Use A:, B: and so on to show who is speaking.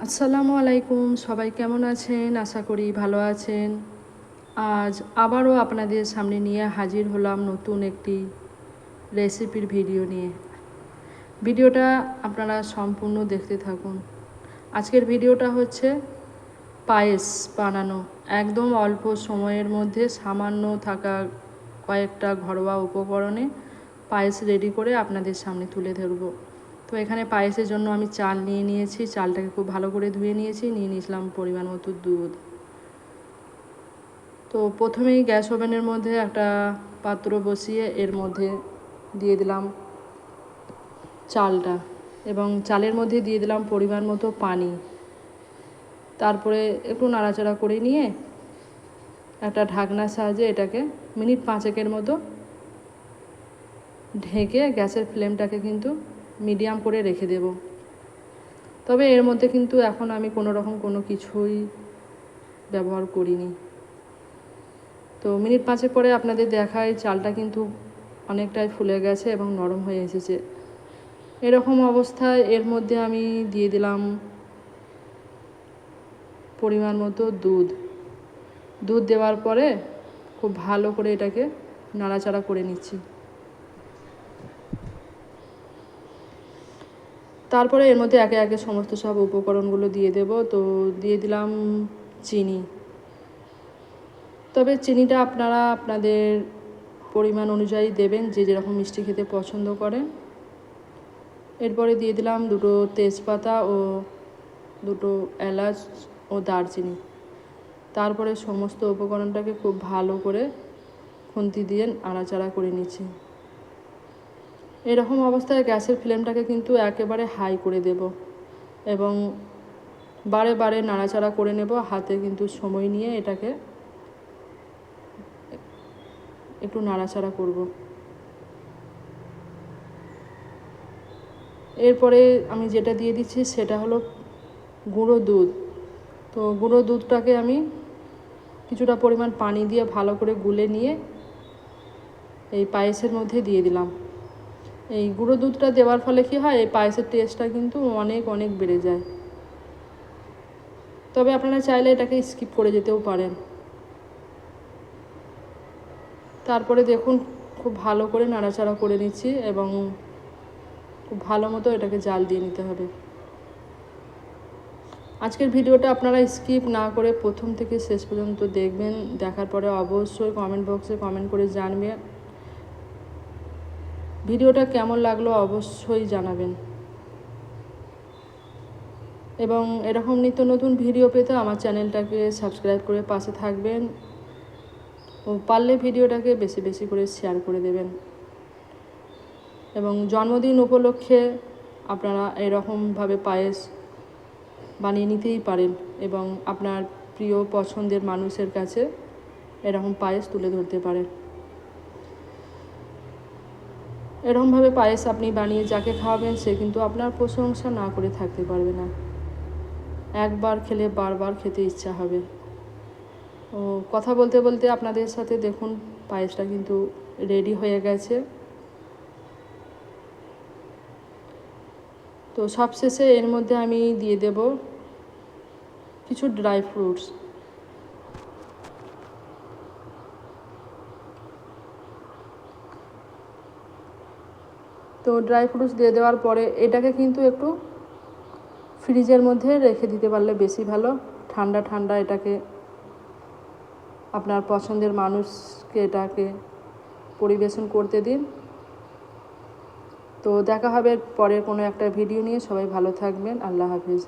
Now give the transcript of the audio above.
A: আসসালামু আলাইকুম, সবাই কেমন আছেন? আশা করি ভালো আছেন। আজ আবারও আপনাদের সামনে নিয়ে হাজির হলাম নতুন একটি রেসিপির ভিডিও নিয়ে। ভিডিওটা আপনারা সম্পূর্ণ দেখতে থাকুন। আজকের ভিডিওটা হচ্ছে পায়েস বানানো। একদম অল্প সময়ের মধ্যে সামান্য থাকা কয়েকটা ঘরোয়া উপকরণে পায়েস রেডি করে আপনাদের সামনে তুলে ধরবো। তো এখানে পায়েসের জন্য আমি চাল নিয়ে নিয়েছি। চালটাকে খুব ভালো করে ধুয়ে নিয়েছি। নিয়ে নিয়েছিলাম পরিমাণ মতো দুধ। তো প্রথমেই গ্যাস ওভেনের মধ্যে একটা পাত্র বসিয়ে এর মধ্যে দিয়ে দিলাম চালটা এবং চালের মধ্যে দিয়ে দিলাম পরিমাণ মতো পানি। তারপরে একটু নাড়াচাড়া করে নিয়ে একটা ঢাকনার সাহায্যে এটাকে মিনিট 5 মতো ঢেকে গ্যাসের ফ্লেমটাকে কিন্তু মিডিয়াম করে রেখে দেব। তবে এর মধ্যে কিন্তু এখন আমি কোনো কিছুই ব্যবহার করিনি। তো মিনিট 5 পরে আপনাদের দেখায় চালটা কিন্তু অনেকটাই ফুলে গেছে এবং নরম হয়ে এসেছে। এরকম অবস্থায় এর মধ্যে আমি দিয়ে দিলাম পরিমাণ মতো দুধ দেওয়ার পরে খুব ভালো করে এটাকে নাড়াচাড়া করে নিচ্ছি। তারপরে এর মধ্যে একে একে সমস্ত সব উপকরণগুলো দিয়ে দেব। তো দিয়ে দিলাম চিনি। তবে চিনিটা আপনারা আপনাদের পরিমাণ অনুযায়ী দেবেন, যে যেরকম মিষ্টি খেতে পছন্দ করেন। এরপরে দিয়ে দিলাম 2টো তেজপাতা ও 2টো এলাচ ও দারচিনি। তারপরে সমস্ত উপকরণটাকে খুব ভালো করে খুন্তি দিয়ে নাড়াচাড়া করে নিচ্ছি। এরকম অবস্থায় গ্যাসের ফ্লেমটাকে কিন্তু একেবারে হাই করে দেব এবং বারে বারে নাড়াচাড়া করে নেব। হাতে কিন্তু সময় নিয়ে এটাকে একটু নাড়াচাড়া করব। এরপরে আমি যেটা দিয়ে দিচ্ছি সেটা হলো গুঁড়ো দুধ। তো গুঁড়ো দুধটাকে আমি কিছুটা পরিমাণ পানি দিয়ে ভালো করে গুলে নিয়ে এই পায়েসের মধ্যে দিয়ে দিলাম। এই গুঁড়ো দুধটা দেওয়ার ফলে কী হয়, এই পায়েসের টেস্টটা কিন্তু অনেক বেড়ে যায়। তবে আপনারা চাইলে এটাকে স্কিপ করে যেতেও পারেন। তারপরে দেখুন খুব ভালো করে নাড়াচাড়া করে নিচ্ছি এবং খুব ভালো মতো এটাকে জাল দিয়ে নিতে হবে। আজকের ভিডিওটা আপনারা স্কিপ না করে প্রথম থেকে শেষ পর্যন্ত দেখবেন। দেখার পরে অবশ্যই কমেন্ট বক্সে কমেন্ট করে জানবেন ভিডিওটা কেমন লাগলো, অবশ্যই জানাবেন। এবং এরকম নিত্য নতুন ভিডিও পেতে আমার চ্যানেলটাকে সাবস্ক্রাইব করে পাশে থাকবেন ও পারলে ভিডিওটাকে বেশি বেশি করে শেয়ার করে দেবেন। এবং জন্মদিন উপলক্ষে আপনারা এরকমভাবে পায়েস বানিয়ে নিতেই পারেন এবং আপনার প্রিয় পছন্দের মানুষের কাছে এরকম পায়েস তুলে ধরতে পারেন। এরকমভাবে পায়েস আপনি বানিয়ে যাকে খাওয়াবেন সে কিন্তু আপনার প্রশংসা না করে থাকতে পারবে না। একবার খেলে বারবার খেতে ইচ্ছা হবে। ও কথা বলতে বলতে আপনাদের সাথে দেখুন পায়েসটা কিন্তু রেডি হয়ে গেছে। তো সবশেষে এর মধ্যে আমি দিয়ে দেব কিছু ড্রাই ফ্রুটস। তো ড্রাই ফ্রুটস দিয়ে দেওয়ার পরে এটাকে কিন্তু একটু ফ্রিজের মধ্যে রেখে দিতে পারলে বেশি ভালো। ঠান্ডা এটাকে আপনার পছন্দের মানুষকে এটাকে পরিবেশন করতে দিন। তো দেখা হবে পরের কোনো একটা ভিডিও নিয়ে। সবাই ভালো থাকবেন। আল্লাহ হাফিজ।